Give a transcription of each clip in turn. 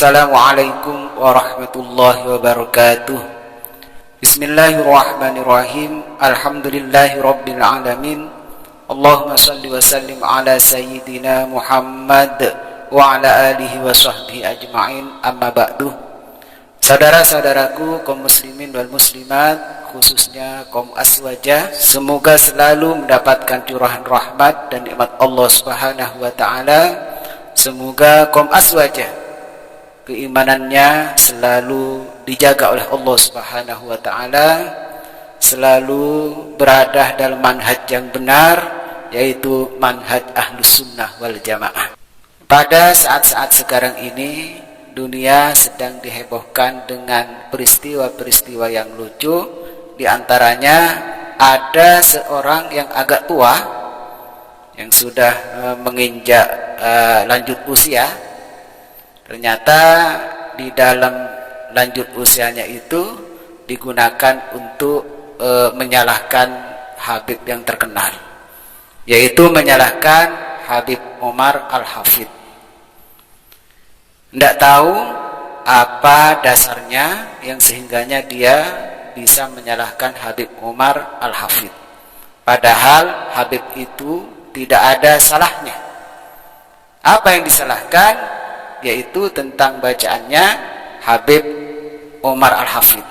Assalamualaikum warahmatullahi wabarakatuh. Bismillahirrahmanirrahim. Alhamdulillahi rabbil alamin. Allahumma salli wa sallim ala sayyidina Muhammad wa ala alihi wa sahbihi ajma'in. Amma ba'du. Saudara-saudaraku kaum muslimin wal muslimat, khususnya kaum aswajah, semoga selalu mendapatkan curahan rahmat dan nikmat Allah Subhanahu wa taala. Semoga kaum aswajah keimanannya selalu dijaga oleh Allah Subhanahu wa taala, selalu berada dalam manhaj yang benar, yaitu manhaj Ahlus Sunnah wal Jamaah. Pada saat-saat sekarang ini, dunia sedang dihebohkan dengan peristiwa-peristiwa yang lucu. Di antaranya ada seorang yang agak tua, yang sudah menginjak lanjut usia. Ternyata di dalam lanjut usianya itu digunakan untuk menyalahkan Habib yang terkenal, yaitu menyalahkan Habib Umar Al-Hafidh. Tidak tahu apa dasarnya yang sehingganya dia bisa menyalahkan Habib Umar Al-Hafidh. Padahal Habib itu tidak ada salahnya. Apa yang disalahkan? Yaitu tentang bacaannya Habib Umar Al-Hafidh.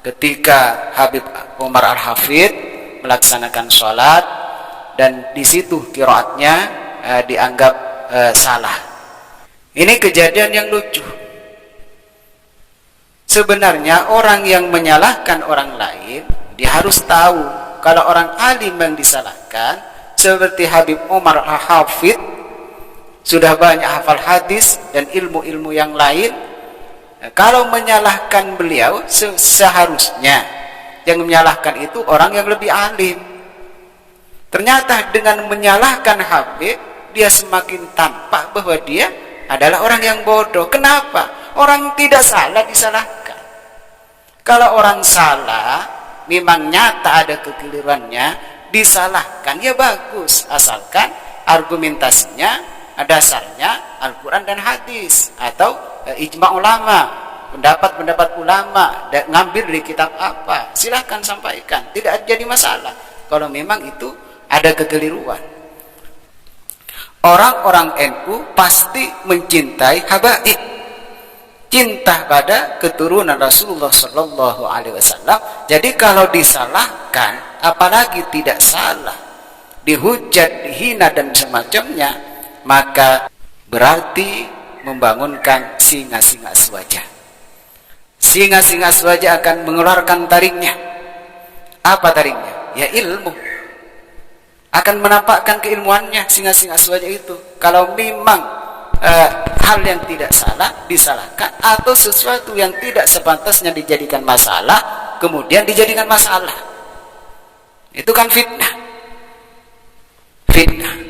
Ketika Habib Umar Al-Hafidh melaksanakan sholat dan di situ qiraatnya dianggap salah. Ini kejadian yang lucu. Sebenarnya orang yang menyalahkan orang lain, dia harus tahu kalau orang alim yang disalahkan seperti Habib Umar Al-Hafidh sudah banyak hafal hadis dan ilmu-ilmu yang lain. Kalau menyalahkan beliau, seharusnya yang menyalahkan itu orang yang lebih alim. Ternyata dengan menyalahkan Habib, dia semakin tampak bahwa dia adalah orang yang bodoh. Kenapa? Orang tidak salah disalahkan. Kalau orang salah, memang nyata ada kekeliruannya, disalahkan ya bagus, asalkan argumentasinya dasarnya Al-Quran dan hadis atau ijma' ulama, pendapat-pendapat ulama, ngambil dari kitab apa, silahkan sampaikan, tidak jadi masalah kalau memang itu ada kekeliruan. Orang-orang NU pasti mencintai habaib, cinta pada keturunan Rasulullah Sallallahu Alaihi Wasallam. Jadi kalau disalahkan, apalagi tidak salah, dihujat, dihina dan semacamnya, maka berarti membangunkan singa-singa aswaja. Singa-singa aswaja akan mengeluarkan taringnya. Apa taringnya? Ya ilmu. Akan menampakkan keilmuannya singa-singa aswaja itu. Kalau memang hal yang tidak salah disalahkan, atau sesuatu yang tidak sepantasnya dijadikan masalah kemudian dijadikan masalah, itu kan fitnah. Fitnah.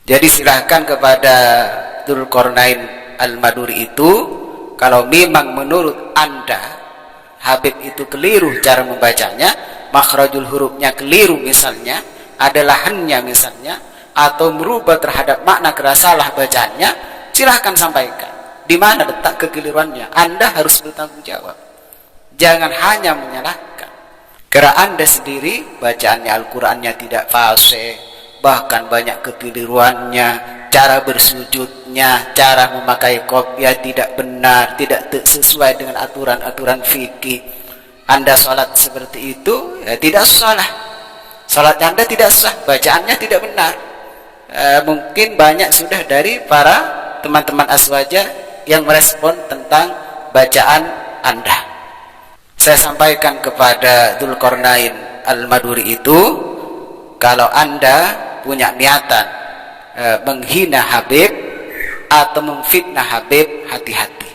Jadi silahkan kepada Dzulqarnain Al-Maduri itu, kalau memang menurut Anda Habib itu keliru cara membacanya, makhrajul hurufnya keliru misalnya, ada lahannya misalnya, atau merubah terhadap makna salah bacaannya, silahkan sampaikan. Di mana letak kekeliruannya? Anda harus bertanggung jawab. Jangan hanya menyalahkan. Karena Anda sendiri bacaannya Al-Qur'annya tidak fasih, bahkan banyak kekeliruannya, cara bersujudnya, cara memakai kopiah tidak benar, tidak sesuai dengan aturan-aturan fikih. Anda sholat seperti itu, ya tidak salah. Sholatnya Anda tidak sah, bacaannya tidak benar. Mungkin banyak sudah dari para teman-teman aswaja yang merespon tentang bacaan Anda. Saya sampaikan kepada Dzulqarnain Al-Maduri itu, kalau Anda punya niatan menghina Habib atau memfitnah Habib, hati-hati.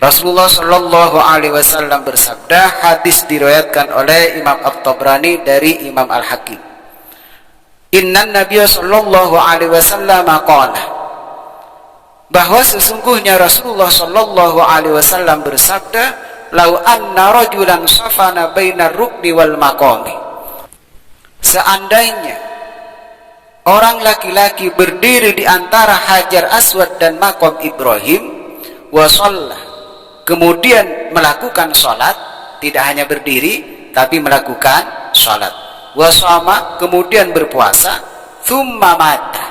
Rasulullah Shallallahu Alaihi Wasallam bersabda, hadis diriwayatkan oleh Imam At-Tabrani dari Imam Al-Hakim. Inna Nabiya Shallallahu Alaihi Wasallam qala, bahwa sesungguhnya Rasulullah Shallallahu Alaihi Wasallam bersabda, lau anna rajulan safana bainar rukni wal maqami. Seandainya orang laki-laki berdiri di antara Hajar Aswad dan Maqam Ibrahim, wa shalla, kemudian melakukan salat, tidak hanya berdiri tapi melakukan salat, wa shama, kemudian berpuasa, tsumma mata,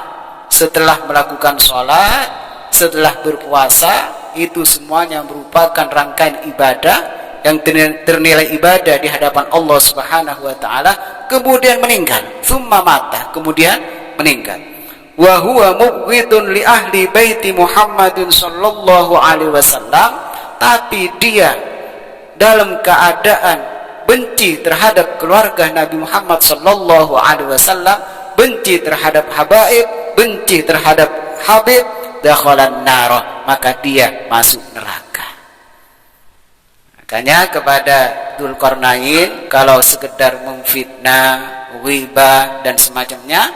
setelah melakukan salat, setelah berpuasa, itu semuanya merupakan rangkaian ibadah yang ternilai ibadah di hadapan Allah Subhanahu wa taala, kemudian meninggal, tsumma mata, kemudian meninggal. Wa huwa mubghidun li ahli baiti Muhammadin sallallahu alaihi wasallam, tapi dia dalam keadaan benci terhadap keluarga Nabi Muhammad sallallahu alaihi wasallam, benci terhadap habaib, benci terhadap Habib, dakhalan nar, maka dia masuk neraka. Makanya kepada Dzulqarnain, kalau sekedar memfitnah, ghibah dan semacamnya,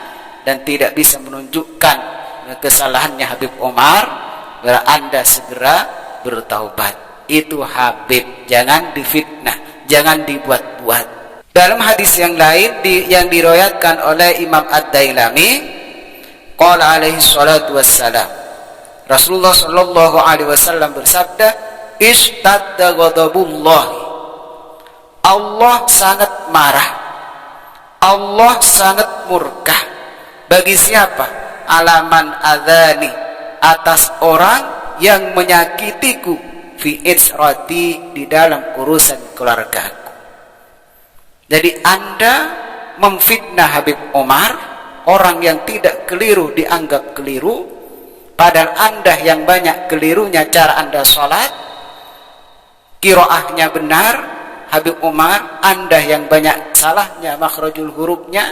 dan tidak bisa menunjukkan kesalahannya Habib Umar, Anda segera bertaubat. Itu Habib, jangan difitnah, jangan dibuat-buat. Dalam hadis yang lain yang diriwayatkan oleh Imam Ad-Dailami, qala alaihi salatu wassalam, Rasulullah sallallahu alaihi wasallam bersabda, ishtadda ghadabullah, Allah sangat marah, Allah sangat murka. Bagi siapa? Alaman adzani, atas orang yang menyakitiku, fi itsrati, di dalam urusan keluargaku. Jadi Anda memfitnah Habib Umar, orang yang tidak keliru dianggap keliru, padahal Anda yang banyak kelirunya cara Anda sholat, qiraahnya benar. Habib Umar, Anda yang banyak salahnya makhrajul hurufnya,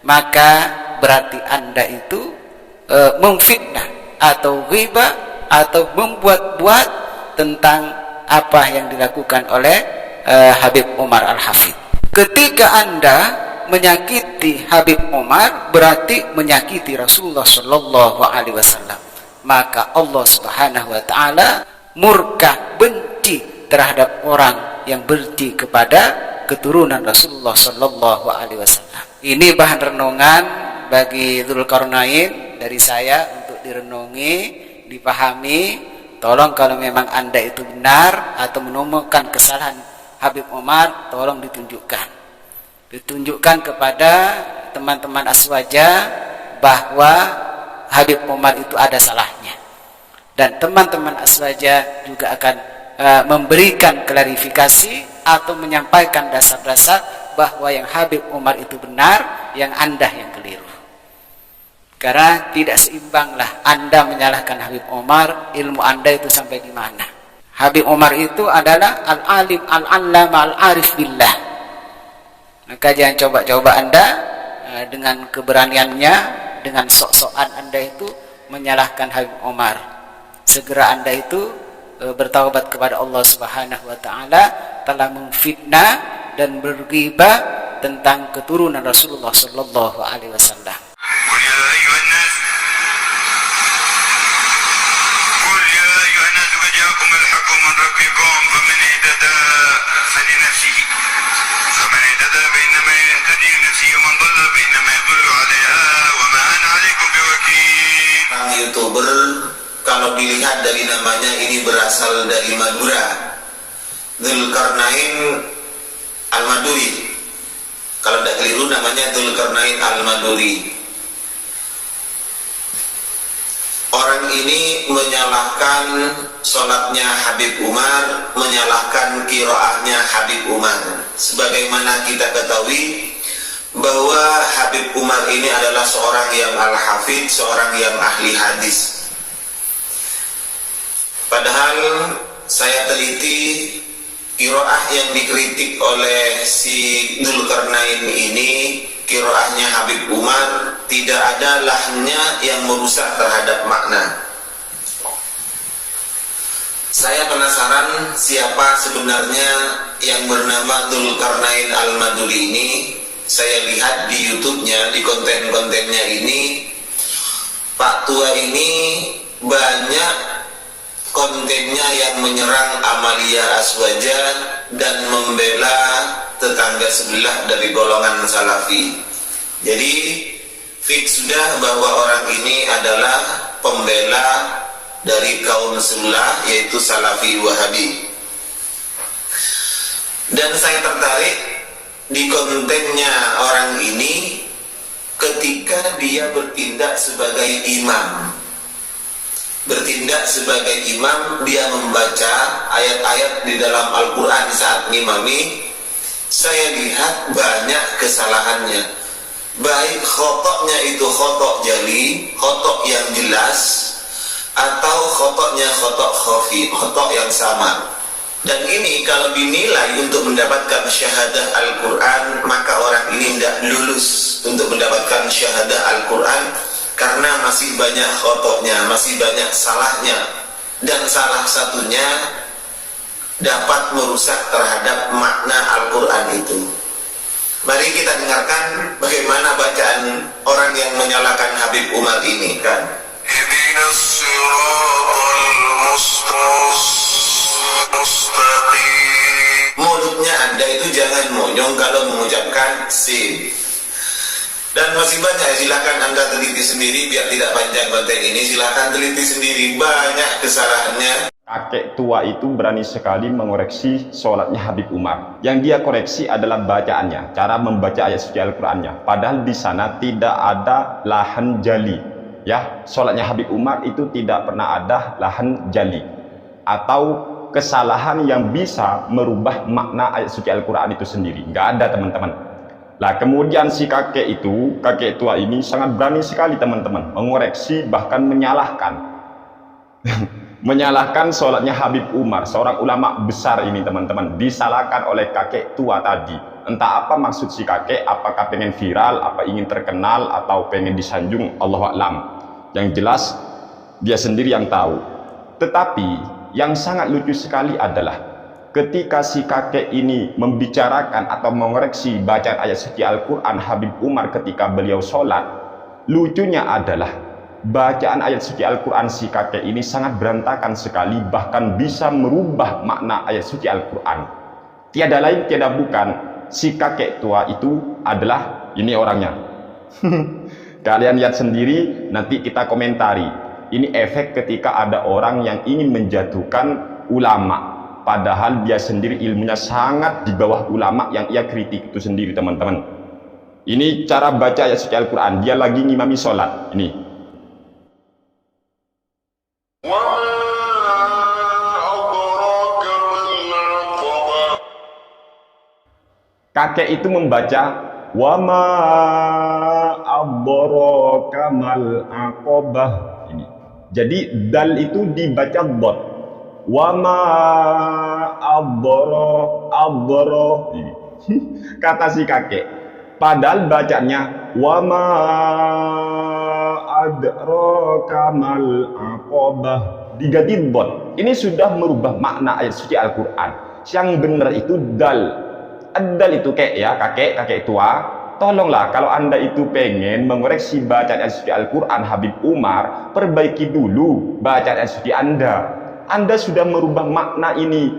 maka berarti Anda itu memfitnah atau ghibah atau membuat-buat tentang apa yang dilakukan oleh Habib Umar Al-Hafidh. Ketika Anda menyakiti Habib Umar, berarti menyakiti Rasulullah sallallahu alaihi wasallam, maka Allah Subhanahu wa taala murka, benci terhadap orang yang benci kepada keturunan Rasulullah sallallahu alaihi wasallam. Ini bahan renungan bagi Dzulqarnain dari saya untuk direnungi, dipahami. Tolong kalau memang Anda itu benar atau menemukan kesalahan Habib Umar, tolong ditunjukkan kepada teman-teman Aswaja bahwa Habib Umar itu ada salahnya, dan teman-teman Aswaja juga akan memberikan klarifikasi atau menyampaikan dasar-dasar bahwa yang Habib Umar itu benar, yang Anda yang keliru. Karena tidak seimbanglah Anda menyalahkan Habib Umar, ilmu Anda itu sampai di mana. Habib Umar itu adalah al-alim, al-allama, al-arif billah. Maka jangan coba-coba Anda dengan keberaniannya, dengan sok-sokan Anda itu menyalahkan Habib Umar. Segera Anda itu bertaubat kepada Allah Subhanahu wa taala, telah memfitnah dan berghibah tentang keturunan Rasulullah sallallahu alaihi wasallam. YouTuber, kalau dilihat dari namanya, ini berasal dari Madura, Dzulqarnain Al-Maduri. Kalau tidak keliru namanya Dzulqarnain Al-Maduri. Orang ini menyalahkan sholatnya Habib Umar, menyalahkan qiraahnya Habib Umar. Sebagaimana kita ketahui bahwa Habib Umar ini adalah seorang yang al-hafidh, seorang yang ahli hadis. Padahal saya teliti qiraah yang dikritik oleh si Dzulqarnain ini, qiraahnya Habib Umar, tidak ada lahnya yang merusak terhadap makna. Saya penasaran siapa sebenarnya yang bernama Dzulqarnain Al-Maduri ini. Saya lihat di YouTube-nya, di konten-kontennya ini, Pak Tua ini banyak kontennya yang menyerang Amalia Aswaja dan membela tetangga sebelah dari golongan Salafi. Jadi Fix sudah bahwa orang ini adalah pembela dari kaum sebelah, yaitu Salafi Wahabi. Dan saya tertarik di kontennya orang ini ketika dia bertindak sebagai imam. Bertindak sebagai imam, dia membaca ayat-ayat di dalam Al-Quran saat ngimami. Saya lihat banyak kesalahannya. Baik khotoknya itu khotok jali, khotok yang jelas, atau khotoknya khotok khafi, khotok yang samar. Dan ini kalau dinilai untuk mendapatkan syahadah Al-Quran, maka orang ini tidak lulus untuk mendapatkan syahadah Al-Quran, karena masih banyak khotoknya, masih banyak salahnya, dan salah satunya dapat merusak terhadap makna Al-Quran itu. Mari kita dengarkan bagaimana bacaan orang yang menyalahkan Habib Umar ini, kan? Ihdinas siratal mustaqim. Mulutnya Anda itu jangan monyong kalau mengucapkan sin. Dan masih banyak, silakan Anda teliti sendiri biar tidak panjang konten ini. Silakan teliti sendiri, banyak kesalahannya. Kakek tua itu berani sekali mengoreksi sholatnya Habib Umar. Yang dia koreksi adalah bacaannya, cara membaca ayat suci Al-Qur'annya. Padahal di sana tidak ada lahan jali. Ya, sholatnya Habib Umar itu tidak pernah ada lahan jali atau kesalahan yang bisa merubah makna ayat suci Al-Qur'an itu sendiri. Nggak ada, teman-teman. Lah kemudian si kakek itu, kakek tua ini sangat berani sekali, teman-teman, mengoreksi bahkan menyalahkan. Menyalahkan sholatnya Habib Umar, seorang ulama besar ini, teman-teman, disalahkan oleh kakek tua tadi. Entah apa maksud si kakek, apakah pengen viral, apa ingin terkenal, atau pengen disanjung, Allahu a'lam. Yang jelas dia sendiri yang tahu. Tetapi yang sangat lucu sekali adalah ketika si kakek ini membicarakan atau mengoreksi bacaan ayat suci Al-Quran Habib Umar ketika beliau sholat, lucunya adalah bacaan ayat suci Al-Quran si kakek ini sangat berantakan sekali, bahkan bisa merubah makna ayat suci Al-Quran. Tiada lain tiada bukan, si kakek tua itu adalah ini orangnya. Kalian lihat sendiri, nanti kita komentari. Ini efek ketika ada orang yang ingin menjatuhkan ulama, padahal dia sendiri ilmunya sangat di bawah ulama yang ia kritik itu sendiri, teman-teman. Ini cara baca ayat suci Al-Quran, dia lagi ngimami sholat. Ini kakek itu membaca wama adraka mal aqabah. Ini jadi dal itu dibaca dot, wama adra ini kata si kakek, padahal bacanya wama adraka mal aqabah diganti dot. Ini sudah merubah makna ayat suci Al-Quran. Yang benar itu dal. Adal itu kakek tua, tolonglah kalau Anda itu pengen mengoreksi bacaan ayat suci Al-Quran Habib Umar, perbaiki dulu bacaan ayat suci Anda. Anda sudah merubah makna ini.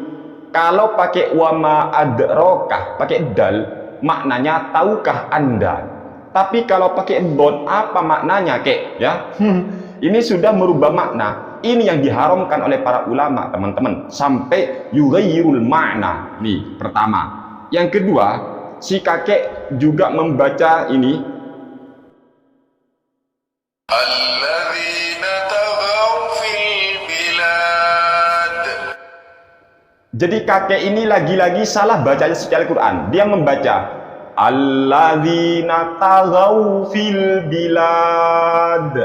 Kalau pakai wama adrokah, pakai dal, maknanya tahukah Anda? Tapi kalau pakai dot, apa maknanya, kek? Ya, ini sudah merubah makna. Ini yang diharamkan oleh para ulama, teman-teman, sampai yughayyirul makna. Nih, pertama. Yang kedua, si kakek juga membaca ini. Jadi kakek ini lagi-lagi salah baca suci Al-Quran. Dia membaca alladzina taghaw fil bilad.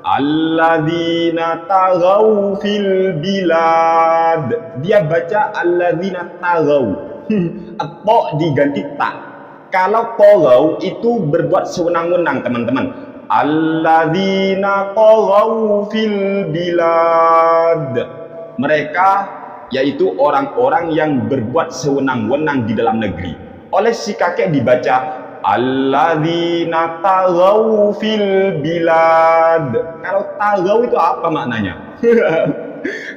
Alladzina taghaw fil bilad. Dia baca alladzina taghaw. Atau diganti tak. Kalau taghaw itu berbuat sewenang-wenang, teman-teman. Alladzina taghaw fil bilad. Mereka yaitu orang-orang yang berbuat sewenang-wenang di dalam negeri. Oleh si kakek dibaca alladzina taghaw fil bilad. Kalau taghaw itu apa maknanya?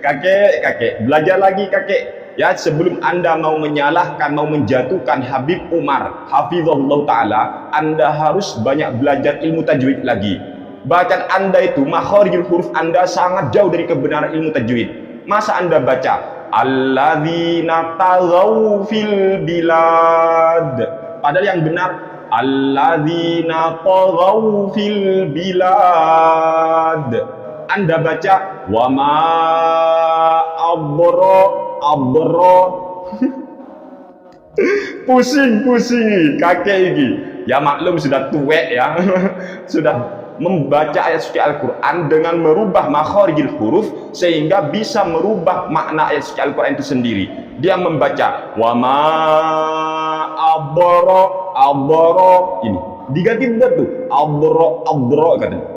kakek belajar lagi, kakek. ya, sebelum Anda mau menyalahkan, mau menjatuhkan Habib Umar hafizahullah taala, Anda harus banyak belajar ilmu tajwid lagi. Bacaan Anda itu, makharijul huruf Anda sangat jauh dari kebenaran ilmu tajwid. Masa Anda baca alladzina taghaw fil bilad, padahal yang benar alladzina taghaw fil bilad. Anda baca wa ma abro pusing kakek ini. Ya maklum sudah tuwek ya. Sudah membaca ayat suci Al-Quran dengan merubah makharijul huruf sehingga bisa merubah makna ayat suci Al-Quran itu sendiri. Dia membaca wa ma abro ini diganti buat tuh abro katanya.